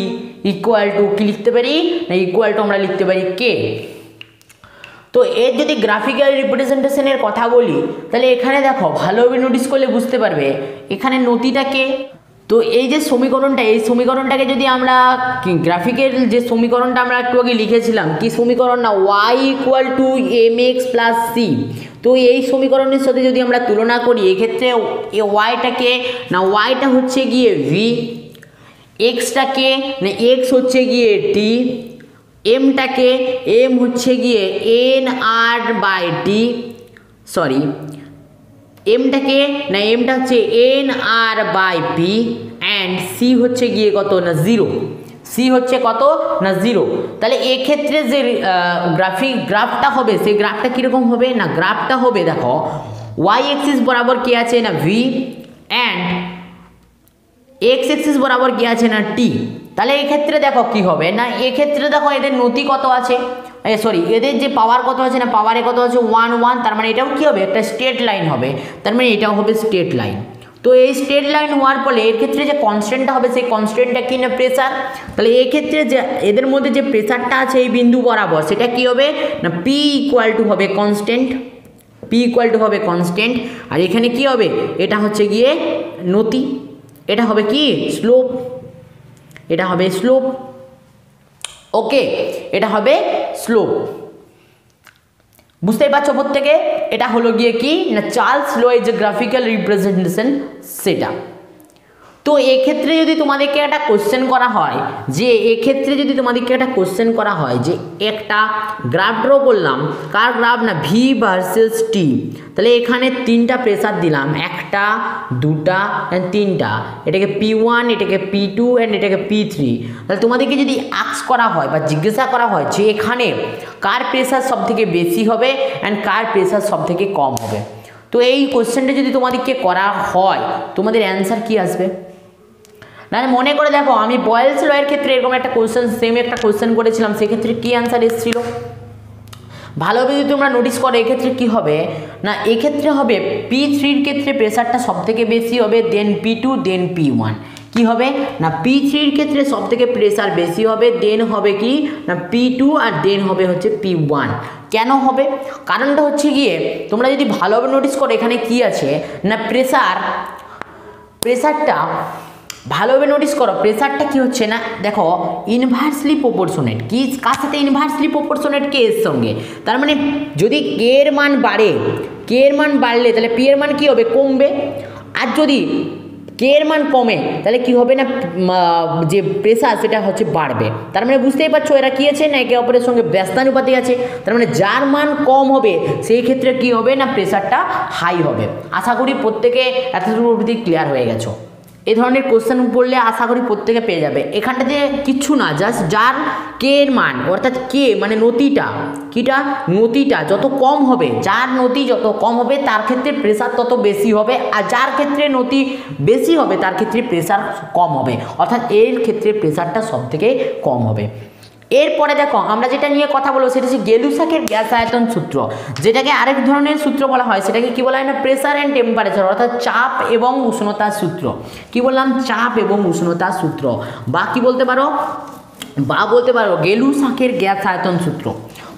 S1: equal to কি লিখতে পারি না, ইকুয়াল টু আমরা লিখতে পারি কে। তো এর যদি গ্রাফিক্যাল রিপ্রেজেন্টেশনের কথা বলি তাহলে এখানে দেখো ভালোভাবে নোটিস করলে বুঝতে পারবে এখানে নতিটাকে, তো এই যে সমীকরণটা, এই সমীকরণটাকে যদি আমরা গ্রাফিকের যে সমীকরণটা আমরা একটু আগে লিখেছিলাম, কি সমীকরণ না, Y equal to M X plus C. তো এই সমীকরণের সাথে যদি আমরা তুলনা করি এক্ষেত্রে ওয়াইটাকে না, ওয়াইটা হচ্ছে গিয়ে ভি, এক্সটাকে না এক্স হচ্ছে গিয়ে টি, এমটাকে এম হচ্ছে গিয়ে N R by T, sorry এমটাকে না এমটা হচ্ছে N R by P, and C হচ্ছে গিয়ে কত না জিরো, সি হচ্ছে কত না জিরো। তাহলে এক্ষেত্রে যে গ্রাফটা হবে সেই গ্রাফটা কীরকম হবে না, গ্রাফটা হবে দেখো ওয়াই এক্সিস বরাবর কে আছে না ভি, অ্যান্ড এক্স এক্সিস বরাবর কি আছে না টি, তাহলে এই ক্ষেত্রে দেখো কি হবে না, এক্ষেত্রে দেখো এদের নতি কত আছে, সরি এদের যে পাওয়ার কত আছে না, পাওয়ারে কত আছে 1 1, তার মানে এটাও কি হবে একটা স্ট্রেট লাইন হবে, তার মানে এটাও হবে স্ট্রেট লাইন। তো এই স্ট্রেট লাইন হওয়ার ফলে এর ক্ষেত্রে যে কনস্ট্যান্টটা হবে সেই কনস্ট্যান্টটা কি না প্রেসার, তাহলে এই ক্ষেত্রে যে এদের মধ্যে যে প্রেসারটা আছে এই বিন্দু বরাবর সেটা কি হবে না পি ইকুয়াল টু হবে কনস্ট্যান্ট, পি ইকুয়াল টু হবে কনস্ট্যান্ট, আর এখানে কি হবে এটা হচ্ছে গিয়ে নতি, এটা হবে কি স্লোপ, এটা হবে স্লোপ, ওকে এটা হবে স্লোপ, বুঝতেই পারছো প্রত্যেকে। এটা হলো গিয়ে কি না চার্লস লোয়ের যে গ্রাফিক্যাল রিপ্রেজেন্টেশন সেটা। তো এক্ষেত্রে যদি তোমাদেরকে একটা কোশ্চেন করা হয় যে এক্ষেত্রে যদি তোমাদেরকে একটা কোশ্চেন করা হয় যে একটা গ্রাফ ড্র করলাম, কার গ্রাফ না ভি ভার্সেস টি, তাহলে এখানে তিনটা প্রেসার দিলাম, একটা দুটা অ্যান্ড তিনটা, এটাকে P1, এটাকে P2 অ্যান্ড এটাকে P3, তাহলে তোমাদেরকে যদি আস্ক করা হয় বা জিজ্ঞাসা করা হয় যে এখানে কার প্রেসার সব থেকে বেশি হবে অ্যান্ড কার প্রেসার সব থেকে কম হবে, তো এই কোশ্চেনটা যদি তোমাদেরকে করা হয় তোমাদের অ্যান্সার কি আসবে না, মনে করে দেখো আমি বয়েলস লয়ের ক্ষেত্রে এরকম একটা কোশ্চেন সেম একটা কোশ্চেন করেছিলাম, সেক্ষেত্রে কি অ্যান্সার এসেছিল ভালোভাবে যদি তোমরা নোটিস করো, এক্ষেত্রে কি হবে না এক্ষেত্রে হবে P3-র ক্ষেত্রে প্রেসারটা সব থেকে বেশি হবে, দেন P2 দেন P1, কি হবে না P3-র ক্ষেত্রে সব থেকে প্রেসার বেশি হবে, দেন হবে কি না P2 আর দেন হবে হচ্ছে P1। কেন হবে কারণটা হচ্ছে গিয়ে তোমরা যদি ভালোভাবে নোটিস করো এখানে কি আছে না প্রেসারটা ভালোভাবে নোটিস করো, প্রেসারটা কি হচ্ছে না দেখো ইনভার্সলি প্রপোর্শনেট, কি কার সাথে ইনভার্সলি প্রপোর্শনেট কে এর সঙ্গে, তার মানে যদি কে এর মান বাড়ে, কে এর মান বাড়লে তাহলে পি এর মান কি হবে কমবে, আর যদি কে এর মান কমে তাহলে কি হবে না যে প্রেসার সেটা হচ্ছে বাড়বে, তার মানে বুঝতেই পারছো এরা কি আছে না একে অপরের সঙ্গে ব্যস্তানুপাতিক আছে, তার মানে যার মান কম হবে সেই ক্ষেত্রে কি হবে না প্রেসারটা হাই হবে। আশা করি প্রত্যেকে এতটুকু অবধি ক্লিয়ার হয়ে গেছো। এই ধরনের কোশ্চেন পড়লে আশা করি প্রত্যেকে পেয়ে যাবে। এখানটাতে কিচ্ছু না, জাস্ট যার কে এর মান অর্থাৎ কে মানে নতিটা যত কম হবে, যার নতি যত কম হবে তার ক্ষেত্রে প্রেসার তত বেশি হবে, আর যার ক্ষেত্রে নতি বেশি হবে তার ক্ষেত্রে প্রেসার কম হবে, অর্থাৎ এর ক্ষেত্রে প্রেসারটা সব থেকে কম হবে। এরপরে দেখো আমরা যেটা নিয়ে কথা বলবো সেটা হচ্ছে গেলুসাকের গ্যাস আয়তন সূত্র, যেটাকে আরেক ধরনের সূত্র বলা হয়, সেটাকে কি বলা হয় না প্রেসার অ্যান্ড টেম্পারেচার, অর্থাৎ চাপ এবং উষ্ণতার সূত্র। কি বললাম চাপ এবং উষ্ণতার সূত্র, বা কি বলতে পারো গেলুসাকের গ্যাস আয়তন সূত্র।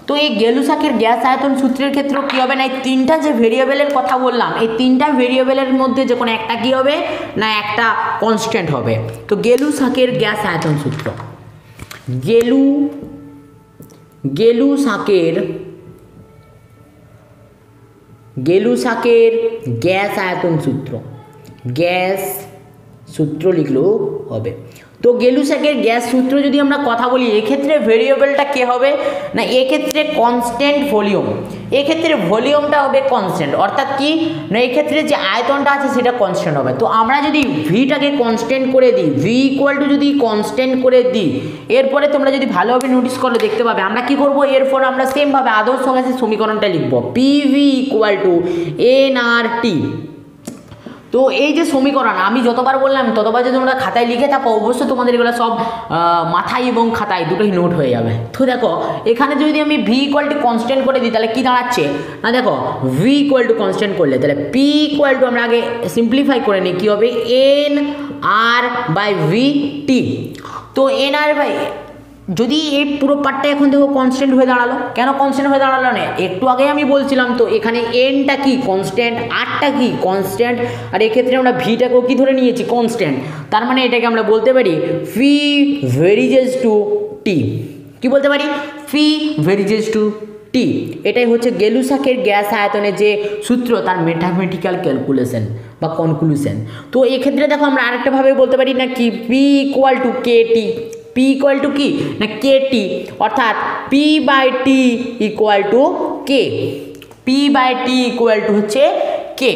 S1: তো এই গেলুসাকের গ্যাস আয়তন সূত্রের ক্ষেত্রে কি হবে না এই তিনটা যে ভেরিয়েবলের কথা বললাম এই তিনটা ভেরিয়েবলের মধ্যে যে কোনো একটা কি হবে না একটা কনস্ট্যান্ট হবে। তো গেলুসাকের গ্যাস আয়তন সূত্র, গেলুসাকের গ্যাস আয়তন সূত্র লিখলেও হবে। তো গেলুসাকের গ্যাস সূত্র যদি আমরা কথা বলি এক্ষেত্রে ভেরিয়েবলটা কে হবে না এক্ষেত্রে কনস্ট্যান্ট ভলিউম, এক্ষেত্রে ভলিউমটা হবে কনস্ট্যান্ট, অর্থাৎ কি না এক্ষেত্রে যে আয়তনটা আছে সেটা কনস্ট্যান্ট হবে। তো আমরা যদি ভিটাকে কনস্ট্যান্ট করে দিই, ভি ইকুয়াল টু যদি কনস্ট্যান্ট করে দিই, এরপরে তোমরা যদি ভালোভাবে নোটিস করলে দেখতে পাবে আমরা কি করব, এরপর আমরা সেমভাবে আদর্শ গ্যাসের সমীকরণটা লিখব, পিভি ইকুয়াল টু এনআরটি। তো এই যে সমীকরণ আমি যতবার বললাম ততবার যদি তোমরা খাতায় লিখে থাকো অবশ্যই তোমাদের এগুলো সব মাথায় এবং খাতায় দুটোই নোট হয়ে যাবে। তো দেখো এখানে যদি আমি ভি ইকুয়াল টু কনস্ট্যান্ট করে দিই তাহলে কী দাঁড়াচ্ছে না দেখো ভি ইকুয়াল টু কনস্ট্যান্ট করলে তাহলে পি ইকুয়াল টু আমরা আগে সিম্পলিফাই করে নিই কী হবে N R by V T. তো এন আর বাই যদি এই পুরো পার্টটা এখন দেখো কনস্ট্যান্ট হয়ে দাঁড়ালো, কেন কনস্ট্যান্ট হয়ে দাঁড়ালো না একটু আগে আমি বলছিলাম তো এখানে এনটা কি কনস্ট্যান্ট আরটা কি কনস্ট্যান্ট, আর এক্ষেত্রে আমরা ভিটাকেও কি ধরে নিয়েছি কনস্ট্যান্ট, তার মানে এটাকে আমরা বলতে পারি ফি ভেরিজেস টু টি। কি বলতে পারি ফি ভেরিজেস টু টি। এটাই হচ্ছে গেলুসাকের গ্যাস আয়তনের যে সূত্র তার ম্যাথামেটিক্যাল ক্যালকুলেশন বা কনক্লুশন। তো এক্ষেত্রে দেখো আমরা আরেকটা ভাবে বলতে পারি না কি P equal to K T, P equal to কি না কে টি, অর্থাৎ P by T equal to K, P by T equal to হচ্ছে কে।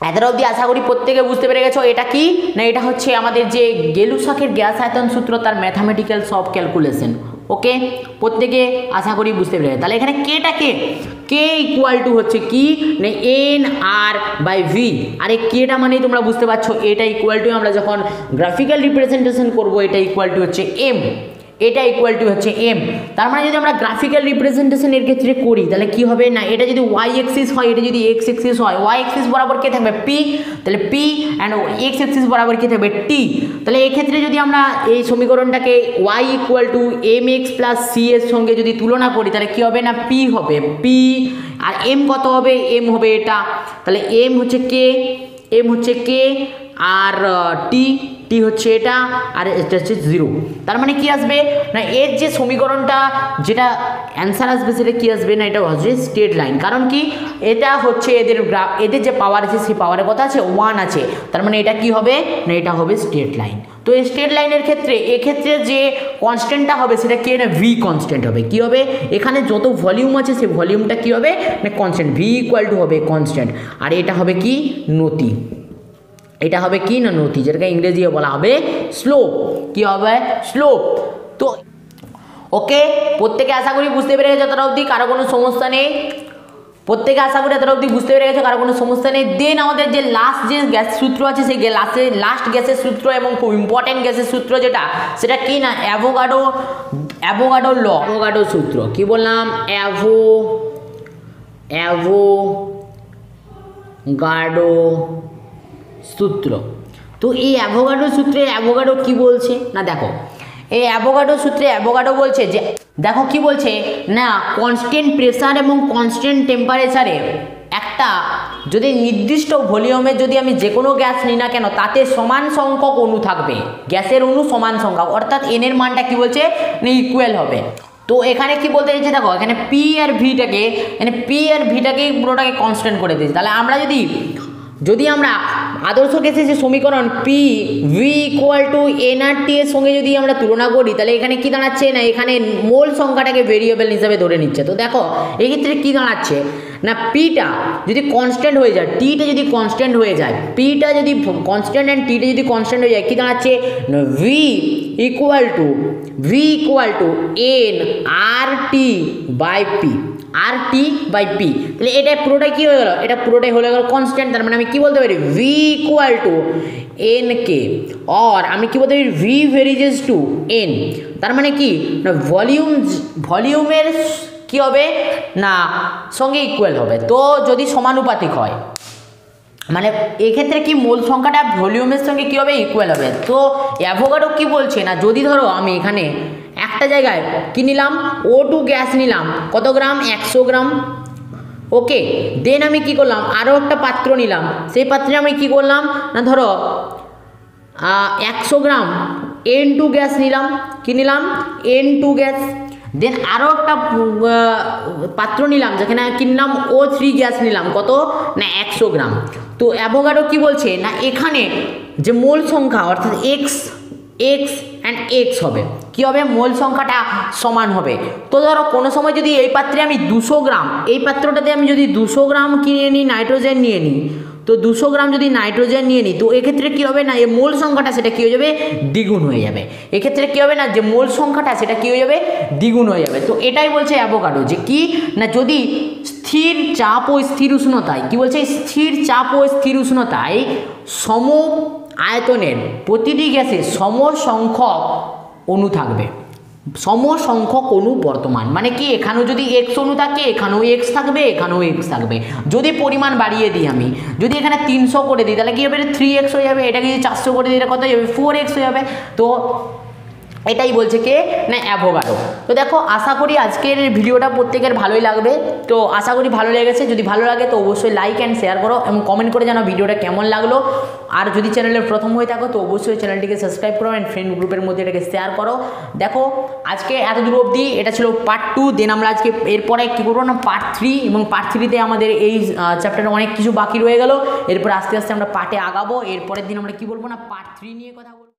S1: এতটা অবধি আশা করি প্রত্যেকে বুঝতে পেরে গেছো এটা কি না এটা হচ্ছে আমাদের যে গেলুসাকের গ্যাস আয়তন সূত্র তার ম্যাথামেটিক্যাল সব ক্যালকুলেশন। ওকে, প্রত্যেকে আশা করি বুঝতে পেরেছে। তাহলে এখানে কেটা কে ইকুয়াল টু হচ্ছে কি না এন আর বাই ভি। আর এই কেটা মানেই তোমরা বুঝতে পারছো এটা ইকুয়াল টু, আমরা যখন গ্রাফিক্যাল রিপ্রেজেন্টেশন করব এটা ইকুয়াল টু হচ্ছে এম, এটা ইকুয়াল টু হচ্ছে এম। তার মানে যদি আমরা গ্রাফিক্যাল রিপ্রেজেন্টেশন এর ক্ষেত্রে করি তাহলে কি হবে না, এটা যদি ওয়াই এক্সিস হয়, এটা যদি এক্স এক্সিস হয়, ওয়াই এক্সিস বরাবর কে থাকবে পি, তাহলে পি অ্যান্ড এক্স এক্সিস বরাবর কে থাকবে টি। তাহলে এই ক্ষেত্রে যদি আমরা এই সমীকরণটাকে Y equal to M X plus C এর সঙ্গে যদি তুলনা করি তাহলে কি হবে না পি হবে পি, আর এম কত হবে, এম হবে এটা। তাহলে এম হচ্ছে কে, এম হচ্ছে কে, আর টি হচ্ছে এটা, আর এটা হচ্ছে 0। তার মানে কি আসবে না এর যে সমীকরণটা যেটা অ্যান্সার আসবে সেটা কি আসবে না এটা হচ্ছে স্ট্রেট লাইন। কারণ কি এটা হচ্ছে এদের যে পাওয়ার আছে সেই পাওয়ারের কথা আছে 1 আছে, তার মানে এটা কি হবে না এটা হবে স্ট্রেট লাইন। তো এই স্ট্রেট লাইনের ক্ষেত্রে এক্ষেত্রে যে কনস্ট্যান্টটা হবে সেটা কি না ভি কনস্ট্যান্ট হবে। কি হবে, এখানে যত ভলিউম আছে সেই ভলিউমটা কি হবে না কনস্ট্যান্ট, ভি ইকুয়াল টু হবে কনস্ট্যান্ট। আর এটা হবে কি নতি, এটা হবে কি না নতি, যেটাকে ইংরেজি বলা হবে স্লোপ। কি হবে স্লোপ। তো ওকে, প্রত্যেকে আশা করি বুঝতে পেরে গেছে এতটা অবধি, কারো কোনো সমস্যা নেই, প্রত্যেকে আশা করি এতটা অবধি বুঝতে পেরে গেছে, কারো কোনো সমস্যা নেই। দেন আমাদের যে লাস্ট যে গ্যাস সূত্র আছে সেই লাস্ট গ্যাসের সূত্র এবং খুব ইম্পর্টেন্ট গ্যাসের সূত্র যেটা, সেটা কি না অ্যাভোগাড্রো ল, অ্যাভোগাড্রো সূত্র। কি বললাম অ্যাভোগাড্রো সূত্র। তো এই অ্যাভোগাড্রো সূত্রে অ্যাভোগাড্রো কি বলছে না দেখো, এই অ্যাভোগাড্রো সূত্রে অ্যাভোগাড্রো বলছে যে দেখো কি বলছে না কনস্ট্যান্ট প্রেসার এবং কনস্ট্যান্ট টেম্পারেচারে একটা যদি নির্দিষ্ট ভলিউমে যদি আমি যে কোনো গ্যাস নিই না কেন তাতে সমান সংখ্যক অণু থাকবে, গ্যাসের অণু সমান সংখ্যক, অর্থাৎ এন এর মানটা কি বলছে না ইকুয়াল হবে। তো এখানে কি বলতে চাইছে দেখো, এখানে পি আর ভিটাকে পুরোটাকে কনস্ট্যান্ট করে দিয়েছে। তাহলে আমরা যদি আমরা আদর্শ গ্যাসের যে সমীকরণ P V equal to N R T এর সঙ্গে যদি আমরা তুলনা করি তাহলে এখানে কি দাঁড়াচ্ছে না এখানে মোল সংখ্যাটাকে ভেরিয়েবল হিসাবে ধরে নিচ্ছে। তো দেখো এক্ষেত্রে কি দাঁড়াচ্ছে না পিটা যদি কনস্ট্যান্ট হয়ে যায়, টিটা যদি কনস্ট্যান্ট হয়ে যায়, পিটা যদি কনস্ট্যান্ট অ্যান্ড টিটা যদি কনস্ট্যান্ট হয়ে যায় কি দাঁড়াচ্ছে না V equal to N R T by P, R T by P. তাহলে এটা পুরোটাই কি হয়ে গেল, এটা পুরোটাই হয়ে গেল কনস্ট্যান্ট। তার মানে আমি কি বলতে পারি V equal to N K, or আমি কি বলতে পারি ভি ভেরিজেস টু এন। তার মানে কি না ভলিউমের কি হবে না সঙ্গে ইকুয়াল হবে। তো যদি সমানুপাতিক হয় মানে এক্ষেত্রে কি মোল সংখ্যাটা ভলিউমের সঙ্গে কী হবে ইকুয়াল হবে। তো অ্যাভোগাড্রো কি বলছে না যদি ধরো আমি এখানে একটা জায়গায় কি নিলাম O2 গ্যাস নিলাম কত গ্রাম 100 গ্রাম, ওকে, দেন আমি কি করলাম আরও একটা পাত্র নিলাম, সেই পাত্রে আমি কি করলাম না ধরো 100 গ্রাম N2 গ্যাস নিলাম, কি নিলাম N2 গ্যাস, দেন আরও একটা পাত্র নিলাম যেখানে কিনলাম O3 গ্যাস নিলাম কত না 100 গ্রাম। তো অ্যাভোগাড্রো কি বলছে না এখানে যে মোল সংখ্যা অর্থাৎ এক্স অ্যান্ড এক্স হবে, কি হবে মোল সংখ্যাটা সমান হবে। তো ধরো কোনো সময় যদি এই পাত্রে আমি 200 গ্রাম, এই পাত্রটাতে আমি যদি 200 গ্রাম কিনে নিই নাইট্রোজেন নিয়ে নিই, তো 200 গ্রাম যদি নাইট্রোজেন নিয়ে নিই তো এক্ষেত্রে কী হবে না এই মোল সংখ্যাটা সেটা কী হয়ে যাবে দ্বিগুণ হয়ে যাবে। এক্ষেত্রে কী হবে না যে মোল সংখ্যাটা সেটা কী হয়ে যাবে দ্বিগুণ হয়ে যাবে। তো এটাই বলছে অ্যাভোগাড্রো যে কি না যদি স্থির চাপ ও স্থির উষ্ণতায়, কি বলছে স্থির চাপ ও স্থির উষ্ণতায় সম আয়তনের প্রতিটি গ্যাসে সমসংখ্যক অণু থাকবে, সমসংখ্যক অণু বর্তমান, মানে কি এখানেও যদি এক্স অণু থাকে এখানেও এক্স থাকবে এখানেও এক্স থাকবে। যদি পরিমাণ বাড়িয়ে দিই আমি যদি এখানে 300 করে দিই তাহলে কি হবে 3x হয়ে যাবে, এটাকে যদি 400 করে দিই কত হয়ে যাবে 4x হয়ে যাবে। তো এটাই বলছে কে না অ্যাভোগাড্রো। তো দেখো আশা করি আজকের ভিডিওটা প্রত্যেকের ভালোই লাগবে, তো আশা করি ভালো লেগেছে। যদি ভালো লাগে তো অবশ্যই লাইক অ্যান্ড শেয়ার করো এবং কমেন্ট করে জানাও ভিডিওটা কেমন লাগলো। আর যদি চ্যানেলের প্রথম হয়ে থাকো তো অবশ্যই চ্যানেলটিকে সাবস্ক্রাইব করো অ্যান্ড ফ্রেন্ড গ্রুপের মধ্যে এটাকে শেয়ার করো। দেখো আজকে এত দূর অবধি এটা ছিল পার্ট 2, দেন আমরা আজকে এরপরে কী করবো না পার্ট 3, এবং পার্ট 3তে আমাদের এই চ্যাপ্টারে অনেক কিছু বাকি রয়ে গেল। এরপর আস্তে আস্তে আমরা পার্টে আগাবো, এরপরের দিন আমরা কী বলবো না পার্ট 3 নিয়ে কথা বলবো।